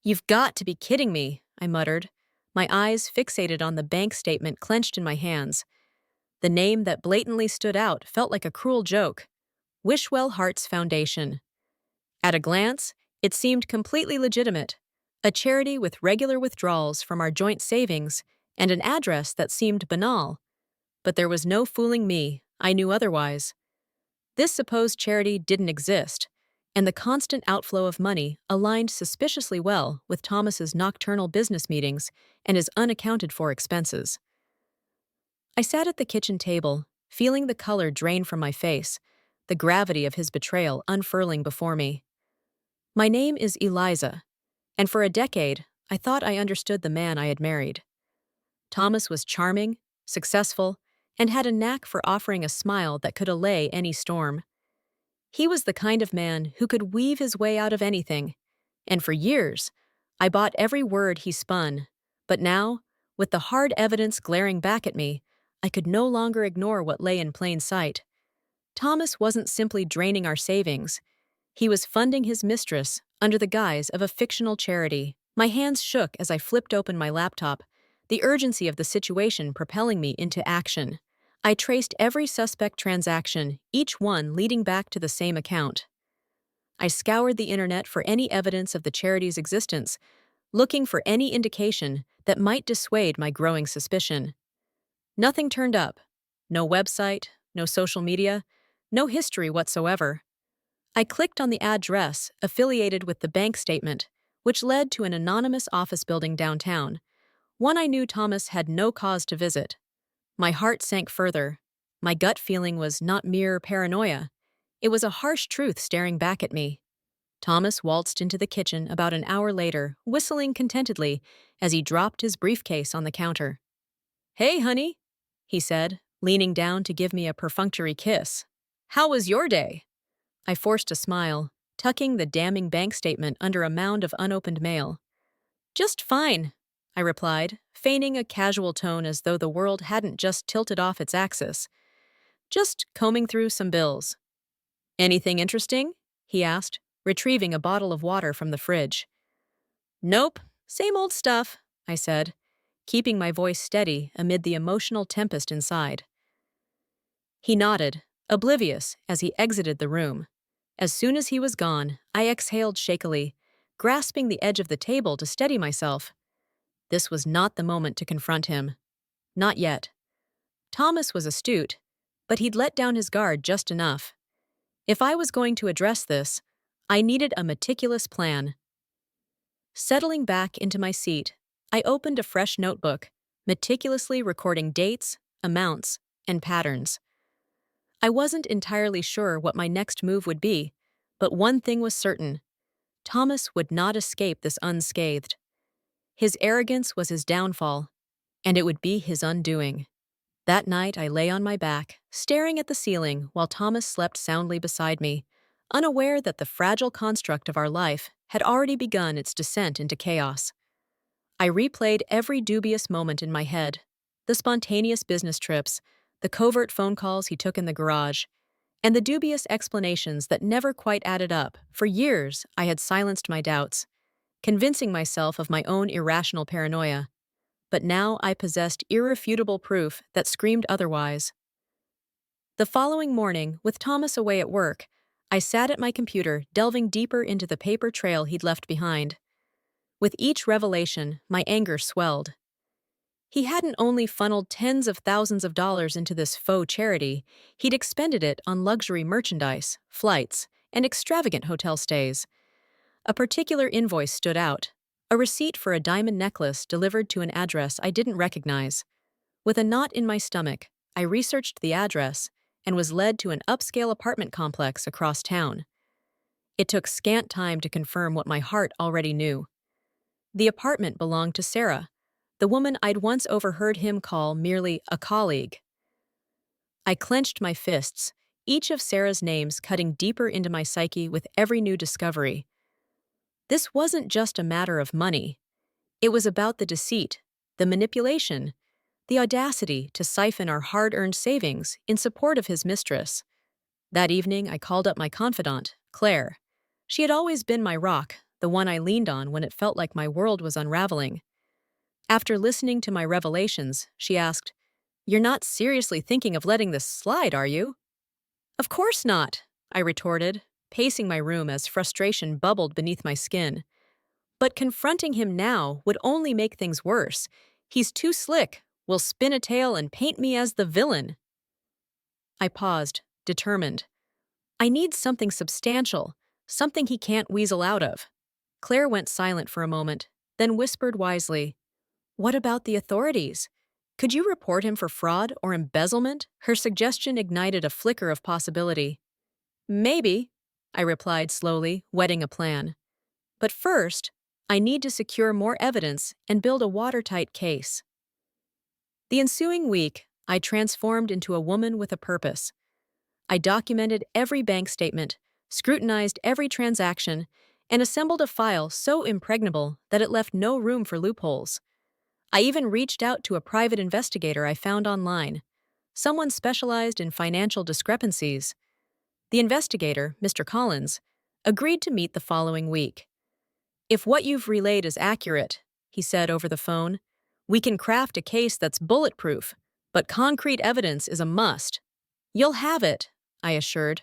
"You've got to be kidding me," I muttered, my eyes fixated on the bank statement clenched in my hands. The name that blatantly stood out felt like a cruel joke. Wishwell Hearts Foundation. At a glance, it seemed completely legitimate. A charity with regular withdrawals from our joint savings and an address that seemed banal. But there was no fooling me, I knew otherwise. This supposed charity didn't exist, and the constant outflow of money aligned suspiciously well with Thomas's nocturnal business meetings and his unaccounted-for expenses. I sat at the kitchen table, feeling the color drain from my face, the gravity of his betrayal unfurling before me. My name is Eliza, and for a decade, I thought I understood the man I had married. Thomas was charming, successful, and had a knack for offering a smile that could allay any storm. He was the kind of man who could weave his way out of anything, and for years, I bought every word he spun. But now, with the hard evidence glaring back at me, I could no longer ignore what lay in plain sight. Thomas wasn't simply draining our savings. He was funding his mistress under the guise of a fictional charity. My hands shook as I flipped open my laptop, the urgency of the situation propelling me into action. I traced every suspect transaction, each one leading back to the same account. I scoured the internet for any evidence of the charity's existence, looking for any indication that might dissuade my growing suspicion. Nothing turned up. No website, no social media, no history whatsoever. I clicked on the address affiliated with the bank statement, which led to an anonymous office building downtown, one I knew Thomas had no cause to visit. My heart sank further. My gut feeling was not mere paranoia. It was a harsh truth staring back at me. Thomas waltzed into the kitchen about an hour later, whistling contentedly as he dropped his briefcase on the counter. "Hey, honey," he said, leaning down to give me a perfunctory kiss. "How was your day?" I forced a smile, tucking the damning bank statement under a mound of unopened mail. "Just fine," I replied, feigning a casual tone as though the world hadn't just tilted off its axis. "Just combing through some bills." "Anything interesting?" he asked, retrieving a bottle of water from the fridge. "Nope, same old stuff," I said, keeping my voice steady amid the emotional tempest inside. He nodded, oblivious, as he exited the room. As soon as he was gone, I exhaled shakily, grasping the edge of the table to steady myself. This was not the moment to confront him. Not yet. Thomas was astute, but he'd let down his guard just enough. If I was going to address this, I needed a meticulous plan. Settling back into my seat, I opened a fresh notebook, meticulously recording dates, amounts, and patterns. I wasn't entirely sure what my next move would be, but one thing was certain. Thomas would not escape this unscathed. His arrogance was his downfall, and it would be his undoing. That night I lay on my back, staring at the ceiling while Thomas slept soundly beside me, unaware that the fragile construct of our life had already begun its descent into chaos. I replayed every dubious moment in my head, the spontaneous business trips, the covert phone calls he took in the garage, and the dubious explanations that never quite added up. For years, I had silenced my doubts, convincing myself of my own irrational paranoia. But now I possessed irrefutable proof that screamed otherwise. The following morning, with Thomas away at work, I sat at my computer, delving deeper into the paper trail he'd left behind. With each revelation, my anger swelled. He hadn't only funneled tens of thousands of dollars into this faux charity, he'd expended it on luxury merchandise, flights, and extravagant hotel stays. A particular invoice stood out, a receipt for a diamond necklace delivered to an address I didn't recognize. With a knot in my stomach, I researched the address and was led to an upscale apartment complex across town. It took scant time to confirm what my heart already knew. The apartment belonged to Sarah, the woman I'd once overheard him call merely a colleague. I clenched my fists, each of Sarah's names cutting deeper into my psyche with every new discovery. This wasn't just a matter of money. It was about the deceit, the manipulation, the audacity to siphon our hard-earned savings in support of his mistress. That evening, I called up my confidant, Claire. She had always been my rock, the one I leaned on when it felt like my world was unraveling. After listening to my revelations, she asked, "You're not seriously thinking of letting this slide, are you?" "Of course not," I retorted, pacing my room as frustration bubbled beneath my skin. But confronting him now would only make things worse. He's too slick, will spin a tale and paint me as the villain. I paused, determined. I need something substantial, something he can't weasel out of. Claire went silent for a moment, then whispered wisely, "What about the authorities? Could you report him for fraud or embezzlement?" Her suggestion ignited a flicker of possibility. "Maybe," I replied slowly, wetting a plan. "But first, I need to secure more evidence and build a watertight case." The ensuing week, I transformed into a woman with a purpose. I documented every bank statement, scrutinized every transaction, and assembled a file so impregnable that it left no room for loopholes. I even reached out to a private investigator I found online, someone specialized in financial discrepancies. The investigator, Mr. Collins, agreed to meet the following week. "If what you've relayed is accurate," he said over the phone, "we can craft a case that's bulletproof, but concrete evidence is a must." "You'll have it," I assured.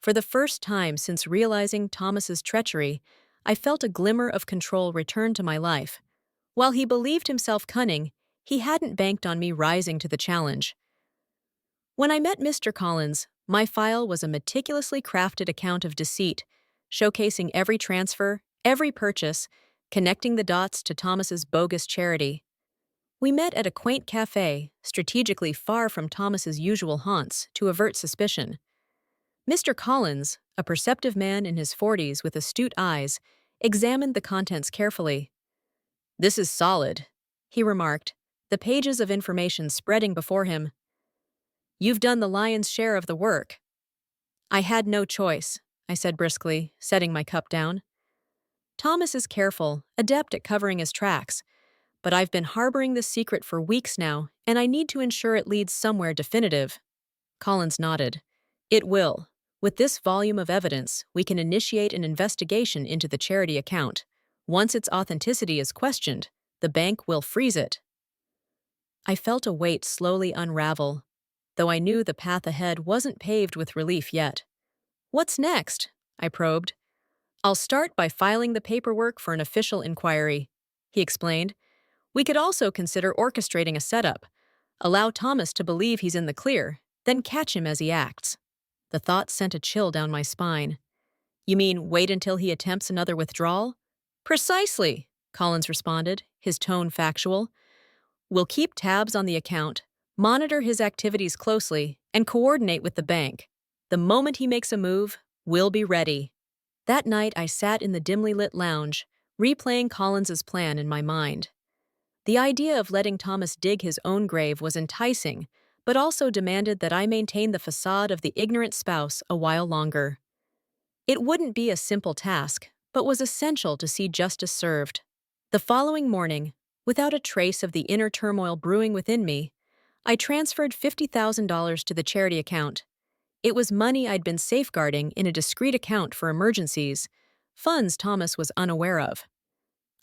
For the first time since realizing Thomas's treachery, I felt a glimmer of control return to my life. While he believed himself cunning, he hadn't banked on me rising to the challenge. When I met Mr. Collins, my file was a meticulously crafted account of deceit, showcasing every transfer, every purchase, connecting the dots to Thomas's bogus charity. We met at a quaint cafe, strategically far from Thomas's usual haunts, to avert suspicion. Mr. Collins, a perceptive man in his 40s with astute eyes, examined the contents carefully. "This is solid," he remarked, the pages of information spreading before him. "You've done the lion's share of the work." "I had no choice," I said briskly, setting my cup down. "Thomas is careful, adept at covering his tracks, but I've been harboring this secret for weeks now, and I need to ensure it leads somewhere definitive." Collins nodded. "It will. With this volume of evidence, we can initiate an investigation into the charity account. Once its authenticity is questioned, the bank will freeze it." I felt a weight slowly unravel, though I knew the path ahead wasn't paved with relief yet. "What's next?" I probed. "I'll start by filing the paperwork for an official inquiry," he explained. "We could also consider orchestrating a setup. Allow Thomas to believe he's in the clear, then catch him as he acts." The thought sent a chill down my spine. "You mean wait until he attempts another withdrawal?" "Precisely," Collins responded, his tone factual. "We'll keep tabs on the account, monitor his activities closely, and coordinate with the bank. The moment he makes a move, we'll be ready." That night I sat in the dimly lit lounge, replaying Collins's plan in my mind. The idea of letting Thomas dig his own grave was enticing, but also demanded that I maintain the facade of the ignorant spouse a while longer. It wouldn't be a simple task, but was essential to see justice served. The following morning, without a trace of the inner turmoil brewing within me, I transferred $50,000 to the charity account. It was money I'd been safeguarding in a discreet account for emergencies, funds Thomas was unaware of.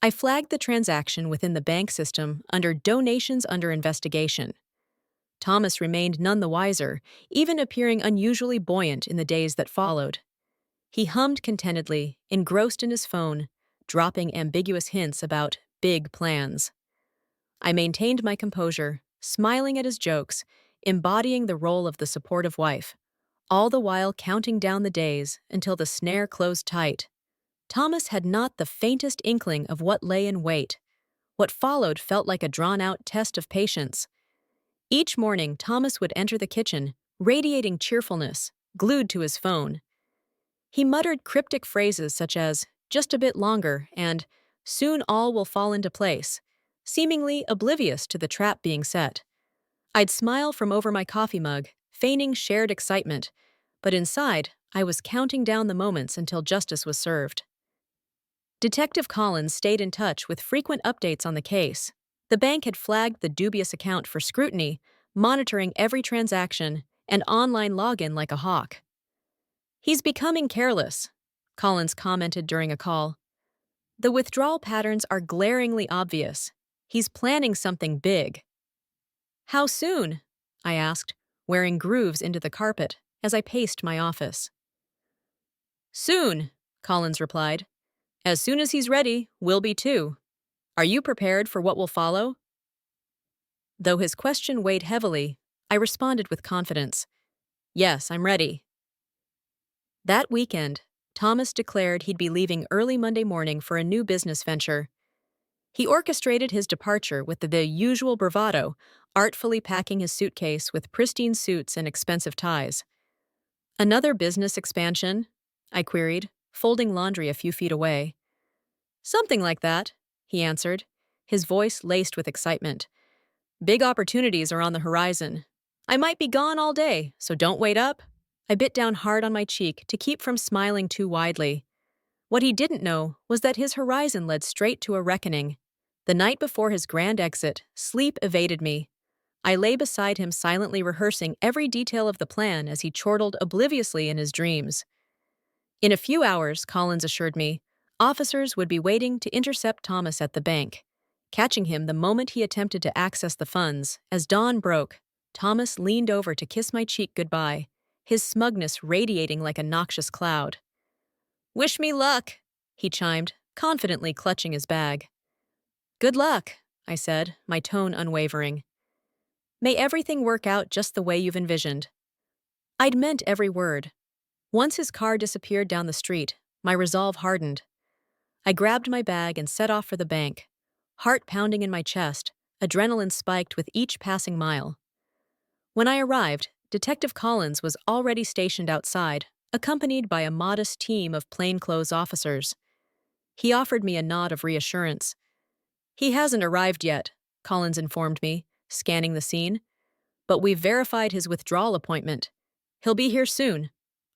I flagged the transaction within the bank system under donations under investigation. Thomas remained none the wiser, even appearing unusually buoyant in the days that followed. He hummed contentedly, engrossed in his phone, dropping ambiguous hints about big plans. I maintained my composure, smiling at his jokes, embodying the role of the supportive wife, all the while counting down the days until the snare closed tight. Thomas had not the faintest inkling of what lay in wait. What followed felt like a drawn-out test of patience. Each morning, Thomas would enter the kitchen, radiating cheerfulness, glued to his phone. He muttered cryptic phrases such as, "just a bit longer," and "soon all will fall into place," seemingly oblivious to the trap being set. I'd smile from over my coffee mug, feigning shared excitement, but inside, I was counting down the moments until justice was served. Detective Collins stayed in touch with frequent updates on the case. The bank had flagged the dubious account for scrutiny, monitoring every transaction and online login like a hawk. "He's becoming careless," Collins commented during a call. The withdrawal patterns are glaringly obvious. He's planning something big. How soon? I asked, wearing grooves into the carpet as I paced my office. Soon, Collins replied. As soon as he's ready, we'll be too. Are you prepared for what will follow? Though his question weighed heavily, I responded with confidence. Yes, I'm ready. That weekend, Thomas declared he'd be leaving early Monday morning for a new business venture. He orchestrated his departure with the usual bravado, artfully packing his suitcase with pristine suits and expensive ties. Another business expansion? I queried, folding laundry a few feet away. Something like that, he answered, his voice laced with excitement. Big opportunities are on the horizon. I might be gone all day, so don't wait up. I bit down hard on my cheek to keep from smiling too widely. What he didn't know was that his horizon led straight to a reckoning. The night before his grand exit, sleep evaded me. I lay beside him silently rehearsing every detail of the plan as he chortled obliviously in his dreams. In a few hours, Collins assured me, officers would be waiting to intercept Thomas at the bank. Catching him the moment he attempted to access the funds, as dawn broke, Thomas leaned over to kiss my cheek goodbye, his smugness radiating like a noxious cloud. Wish me luck, he chimed, confidently clutching his bag. Good luck, I said, my tone unwavering. May everything work out just the way you've envisioned. I'd meant every word. Once his car disappeared down the street, my resolve hardened. I grabbed my bag and set off for the bank, heart pounding in my chest, adrenaline spiked with each passing mile. When I arrived, Detective Collins was already stationed outside, accompanied by a modest team of plainclothes officers. He offered me a nod of reassurance. He hasn't arrived yet, Collins informed me, scanning the scene. But we've verified his withdrawal appointment. He'll be here soon.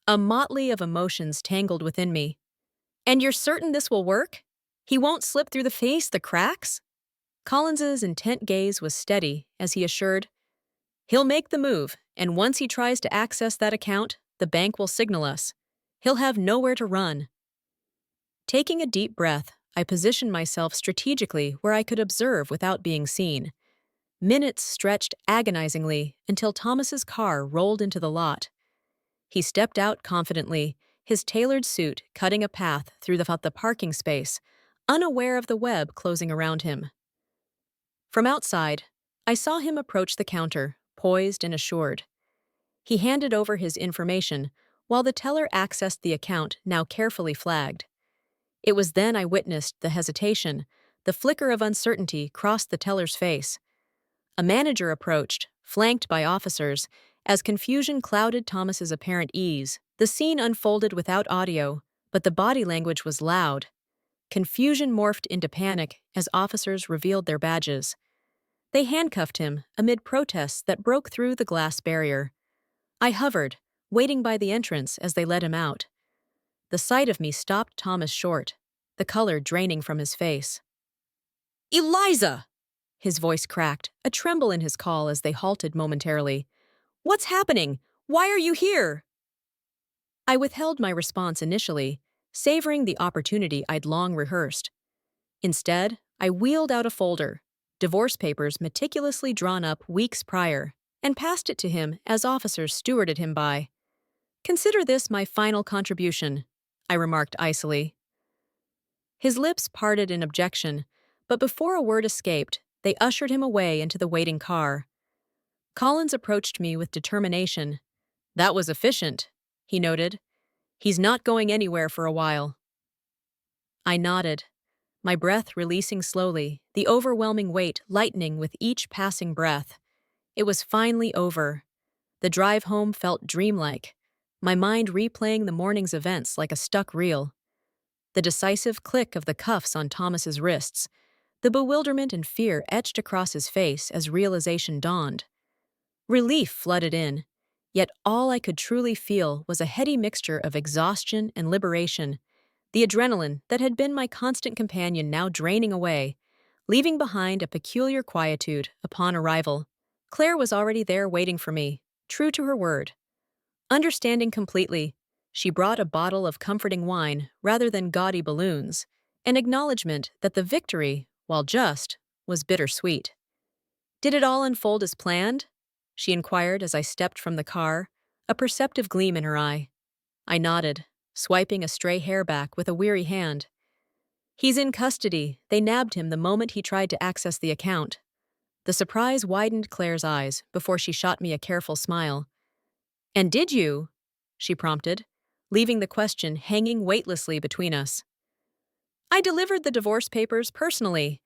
A motley of emotions tangled within me. And you're certain this will work? He won't slip through the cracks? Collins's intent gaze was steady as he assured, he'll make the move, and once he tries to access that account, the bank will signal us. He'll have nowhere to run. Taking a deep breath, I positioned myself strategically where I could observe without being seen. Minutes stretched agonizingly until Thomas's car rolled into the lot. He stepped out confidently, his tailored suit cutting a path through the parking space, unaware of the web closing around him. From outside, I saw him approach the counter, poised and assured. He handed over his information, while the teller accessed the account now carefully flagged. It was then I witnessed the hesitation, the flicker of uncertainty crossed the teller's face. A manager approached, flanked by officers. As confusion clouded Thomas's apparent ease, the scene unfolded without audio, but the body language was loud. Confusion morphed into panic as officers revealed their badges. They handcuffed him amid protests that broke through the glass barrier. I hovered, waiting by the entrance as they led him out. The sight of me stopped Thomas short, the color draining from his face. Eliza! His voice cracked, a tremble in his call as they halted momentarily. What's happening? Why are you here? I withheld my response initially, savoring the opportunity I'd long rehearsed. Instead, I wheeled out a folder, divorce papers meticulously drawn up weeks prior, and passed it to him as officers stewarded him by. Consider this my final contribution, I remarked icily. His lips parted in objection, but before a word escaped, they ushered him away into the waiting car. Collins approached me with determination. That was efficient, he noted. He's not going anywhere for a while. I nodded, my breath releasing slowly, the overwhelming weight lightening with each passing breath. It was finally over. The drive home felt dreamlike, my mind replaying the morning's events like a stuck reel. The decisive click of the cuffs on Thomas's wrists, the bewilderment and fear etched across his face as realization dawned. Relief flooded in, yet all I could truly feel was a heady mixture of exhaustion and liberation, the adrenaline that had been my constant companion now draining away, leaving behind a peculiar quietude upon arrival. Claire was already there waiting for me, true to her word. Understanding completely, she brought a bottle of comforting wine rather than gaudy balloons, an acknowledgement that the victory, while just, was bittersweet. "Did it all unfold as planned?" she inquired as I stepped from the car, a perceptive gleam in her eye. I nodded, swiping a stray hair back with a weary hand. "He's in custody. They nabbed him the moment he tried to access the account." The surprise widened Claire's eyes before she shot me a careful smile. "And did you?" she prompted, leaving the question hanging weightlessly between us. "I delivered the divorce papers personally,"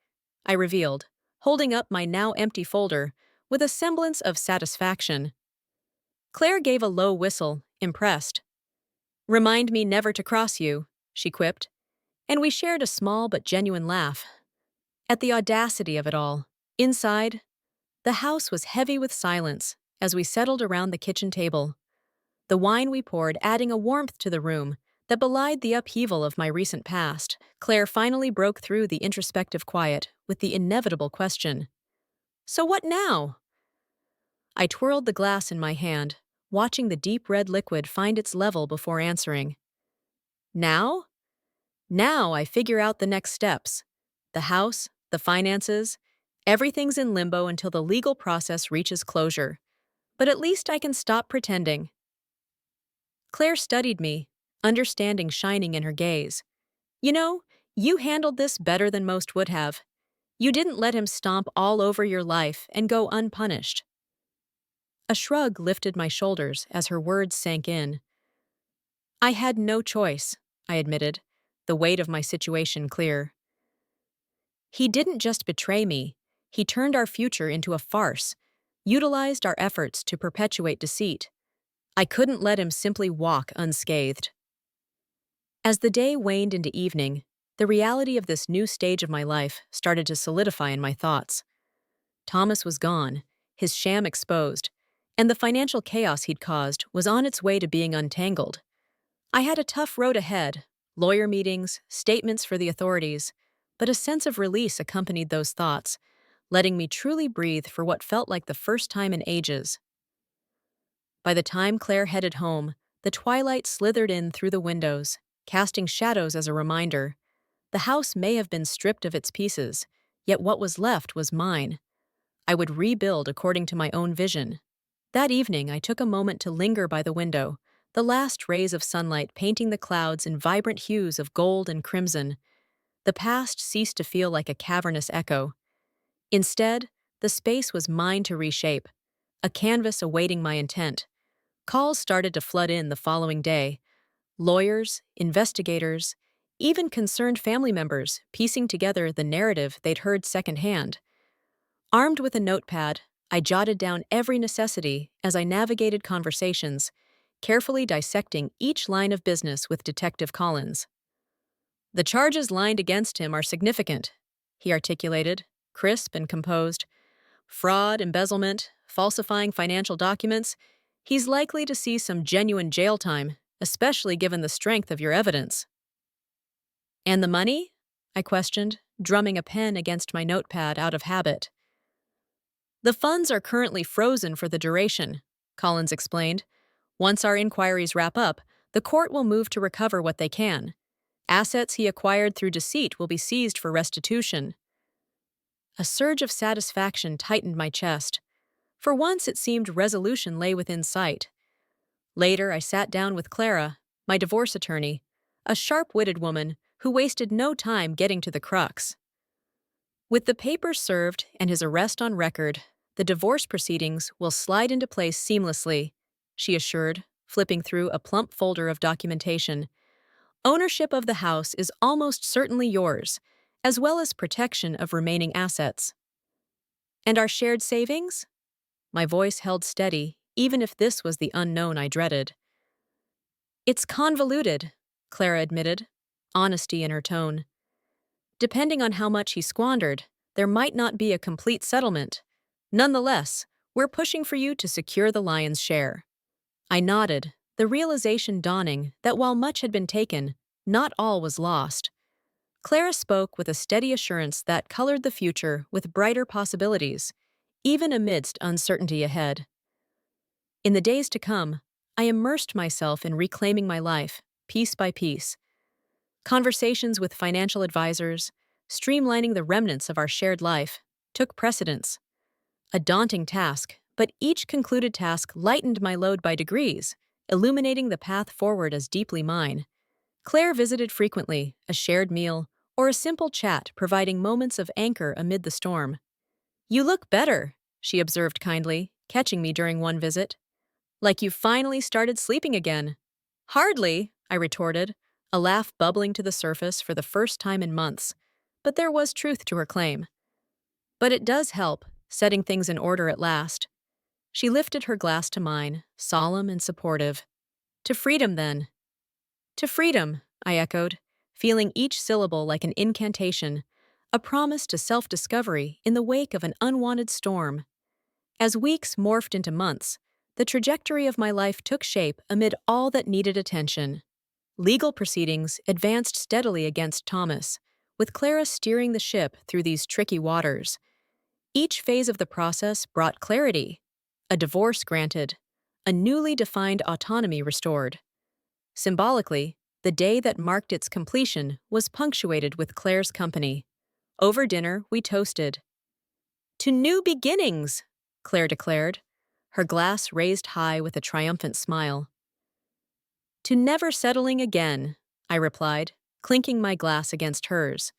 I revealed, holding up my now empty folder with a semblance of satisfaction. Claire gave a low whistle, impressed. "Remind me never to cross you," she quipped, and we shared a small but genuine laugh. At the audacity of it all, inside, the house was heavy with silence as we settled around the kitchen table, the wine we poured adding a warmth to the room that belied the upheaval of my recent past. Claire finally broke through the introspective quiet with the inevitable question. "So what now?" I twirled the glass in my hand, watching the deep red liquid find its level before answering. "Now? Now I figure out the next steps. The house, the finances, everything's in limbo until the legal process reaches closure. But at least I can stop pretending." Claire studied me, understanding shining in her gaze. "You know, you handled this better than most would have. You didn't let him stomp all over your life and go unpunished." A shrug lifted my shoulders as her words sank in. "I had no choice," I admitted, the weight of my situation clear. "He didn't just betray me, he turned our future into a farce, utilized our efforts to perpetuate deceit. I couldn't let him simply walk unscathed." As the day waned into evening, the reality of this new stage of my life started to solidify in my thoughts. Thomas was gone, his sham exposed, and the financial chaos he'd caused was on its way to being untangled. I had a tough road ahead, lawyer meetings, statements for the authorities, but a sense of release accompanied those thoughts, letting me truly breathe for what felt like the first time in ages. By the time Claire headed home, the twilight slithered in through the windows, casting shadows as a reminder. The house may have been stripped of its pieces, yet what was left was mine. I would rebuild according to my own vision. That evening, I took a moment to linger by the window, the last rays of sunlight painting the clouds in vibrant hues of gold and crimson. The past ceased to feel like a cavernous echo. Instead, the space was mine to reshape, a canvas awaiting my intent. Calls started to flood in the following day. Lawyers, investigators, even concerned family members piecing together the narrative they'd heard secondhand. Armed with a notepad, I jotted down every necessity as I navigated conversations, carefully dissecting each line of business with Detective Collins. "The charges lined against him are significant," he articulated, crisp and composed. "Fraud, embezzlement, falsifying financial documents. He's likely to see some genuine jail time, especially given the strength of your evidence." "And the money?" I questioned, drumming a pen against my notepad out of habit. "The funds are currently frozen for the duration," Collins explained. "Once our inquiries wrap up, the court will move to recover what they can. Assets he acquired through deceit will be seized for restitution." A surge of satisfaction tightened my chest. For once it seemed resolution lay within sight. Later, I sat down with Clara, my divorce attorney, a sharp-witted woman who wasted no time getting to the crux. "With the papers served and his arrest on record, the divorce proceedings will slide into place seamlessly," she assured, flipping through a plump folder of documentation. "Ownership of the house is almost certainly yours, as well as protection of remaining assets." "And our shared savings?" My voice held steady, even if this was the unknown I dreaded. "It's convoluted," Clara admitted, honesty in her tone. "Depending on how much he squandered, there might not be a complete settlement. Nonetheless, we're pushing for you to secure the lion's share." I nodded, the realization dawning that while much had been taken, not all was lost. Clara spoke with a steady assurance that colored the future with brighter possibilities, even amidst uncertainty ahead. In the days to come, I immersed myself in reclaiming my life, piece by piece. Conversations with financial advisors, streamlining the remnants of our shared life, took precedence. A daunting task, but each concluded task lightened my load by degrees, illuminating the path forward as deeply mine. Claire visited frequently, a shared meal, or a simple chat providing moments of anchor amid the storm. "You look better," she observed kindly, catching me during one visit. "Like you finally started sleeping again." "Hardly," I retorted, a laugh bubbling to the surface for the first time in months. But there was truth to her claim. "But it does help, setting things in order at last." She lifted her glass to mine, solemn and supportive. "To freedom, then." "To freedom," I echoed, feeling each syllable like an incantation, a promise to self-discovery in the wake of an unwanted storm. As weeks morphed into months, the trajectory of my life took shape amid all that needed attention. Legal proceedings advanced steadily against Thomas, with Clara steering the ship through these tricky waters. Each phase of the process brought clarity: a divorce granted, a newly defined autonomy restored. Symbolically, the day that marked its completion was punctuated with Claire's company. Over dinner, we toasted. "To new beginnings," Claire declared, her glass raised high with a triumphant smile. "To never settling again," I replied, clinking my glass against hers.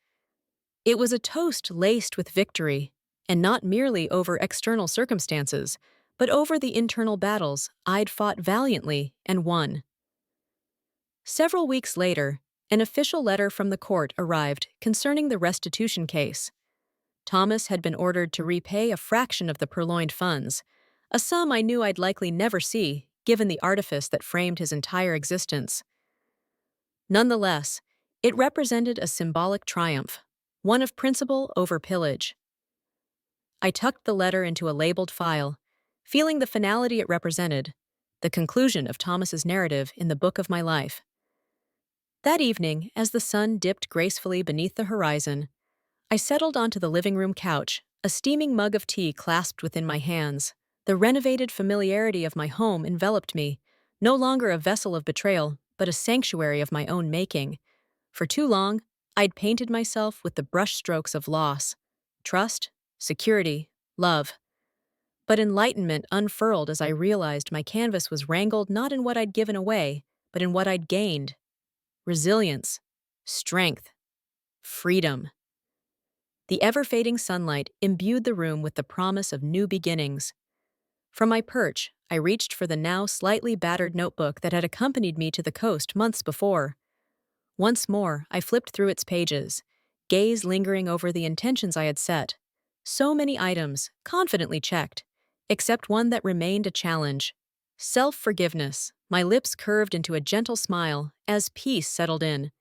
It was a toast laced with victory, and not merely over external circumstances, but over the internal battles I'd fought valiantly and won. Several weeks later, an official letter from the court arrived concerning the restitution case. Thomas had been ordered to repay a fraction of the purloined funds, a sum I knew I'd likely never see, given the artifice that framed his entire existence. Nonetheless, it represented a symbolic triumph, one of principle over pillage. I tucked the letter into a labeled file, feeling the finality it represented, the conclusion of Thomas's narrative in the book of my life. That evening, as the sun dipped gracefully beneath the horizon, I settled onto the living room couch, a steaming mug of tea clasped within my hands. The renovated familiarity of my home enveloped me, no longer a vessel of betrayal, but a sanctuary of my own making. For too long, I'd painted myself with the brushstrokes of loss, trust, security, love. But enlightenment unfurled as I realized my canvas was wrangled not in what I'd given away, but in what I'd gained: resilience, strength, freedom. The ever-fading sunlight imbued the room with the promise of new beginnings. From my perch, I reached for the now slightly battered notebook that had accompanied me to the coast months before. Once more, I flipped through its pages, gaze lingering over the intentions I had set. So many items, confidently checked, except one that remained a challenge: self-forgiveness. My lips curved into a gentle smile as peace settled in.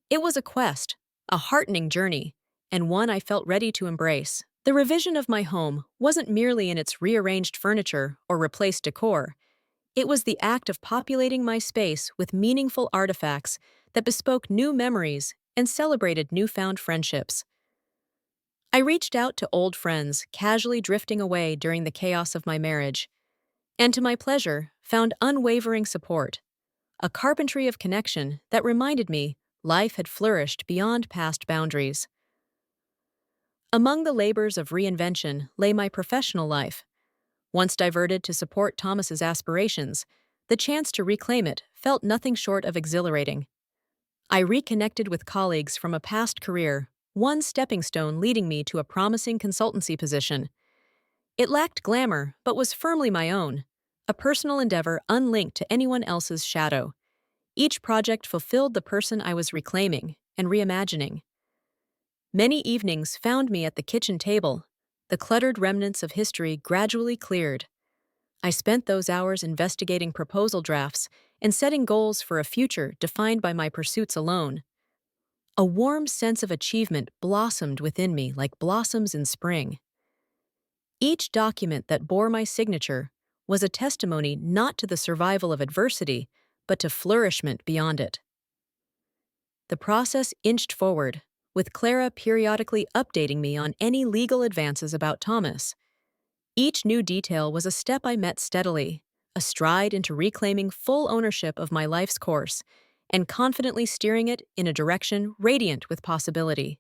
It was a quest, a heartening journey, and one I felt ready to embrace. The revision of my home wasn't merely in its rearranged furniture or replaced decor. It was the act of populating my space with meaningful artifacts that bespoke new memories and celebrated newfound friendships. I reached out to old friends casually drifting away during the chaos of my marriage, and to my pleasure, found unwavering support, a carpentry of connection that reminded me life had flourished beyond past boundaries. Among the labors of reinvention lay my professional life. Once diverted to support Thomas's aspirations, the chance to reclaim it felt nothing short of exhilarating. I reconnected with colleagues from a past career, one stepping stone leading me to a promising consultancy position. It lacked glamour, but was firmly my own, a personal endeavor unlinked to anyone else's shadow. Each project fulfilled the person I was reclaiming and reimagining. Many evenings found me at the kitchen table, the cluttered remnants of history gradually cleared. I spent those hours investigating proposal drafts and setting goals for a future defined by my pursuits alone. A warm sense of achievement blossomed within me like blossoms in spring. Each document that bore my signature was a testimony not to the survival of adversity, but to flourishment beyond it. The process inched forward, with Clara periodically updating me on any legal advances about Thomas. Each new detail was a step I met steadily, a stride into reclaiming full ownership of my life's course, and confidently steering it in a direction radiant with possibility.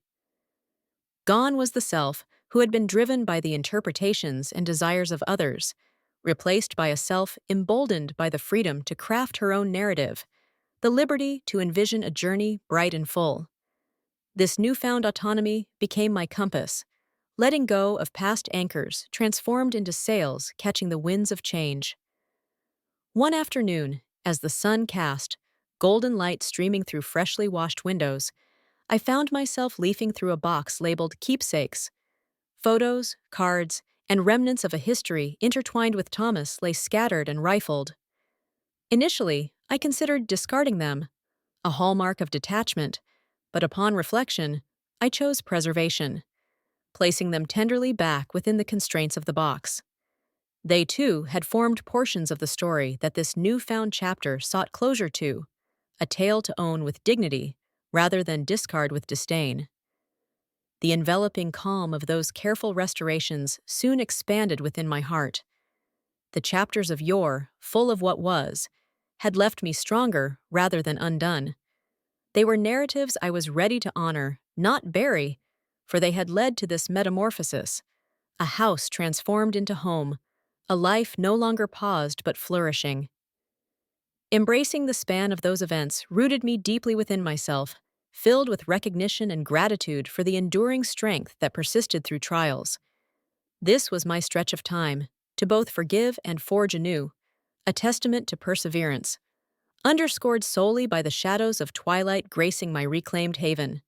Gone was the self who had been driven by the interpretations and desires of others, replaced by a self emboldened by the freedom to craft her own narrative, the liberty to envision a journey bright and full. This newfound autonomy became my compass, letting go of past anchors transformed into sails catching the winds of change. One afternoon, as the sun cast, golden light streaming through freshly washed windows, I found myself leafing through a box labeled keepsakes. Photos, cards, and remnants of a history intertwined with Thomas lay scattered and rifled. Initially, I considered discarding them, a hallmark of detachment, but upon reflection, I chose preservation, placing them tenderly back within the constraints of the box. They, too, had formed portions of the story that this newfound chapter sought closure to, a tale to own with dignity rather than discard with disdain. The enveloping calm of those careful restorations soon expanded within my heart. The chapters of yore, full of what was, had left me stronger rather than undone. They were narratives I was ready to honor, not bury, for they had led to this metamorphosis, a house transformed into home, a life no longer paused but flourishing. Embracing the span of those events rooted me deeply within myself, filled with recognition and gratitude for the enduring strength that persisted through trials. This was my stretch of time, to both forgive and forge anew, a testament to perseverance, underscored solely by the shadows of twilight gracing my reclaimed haven.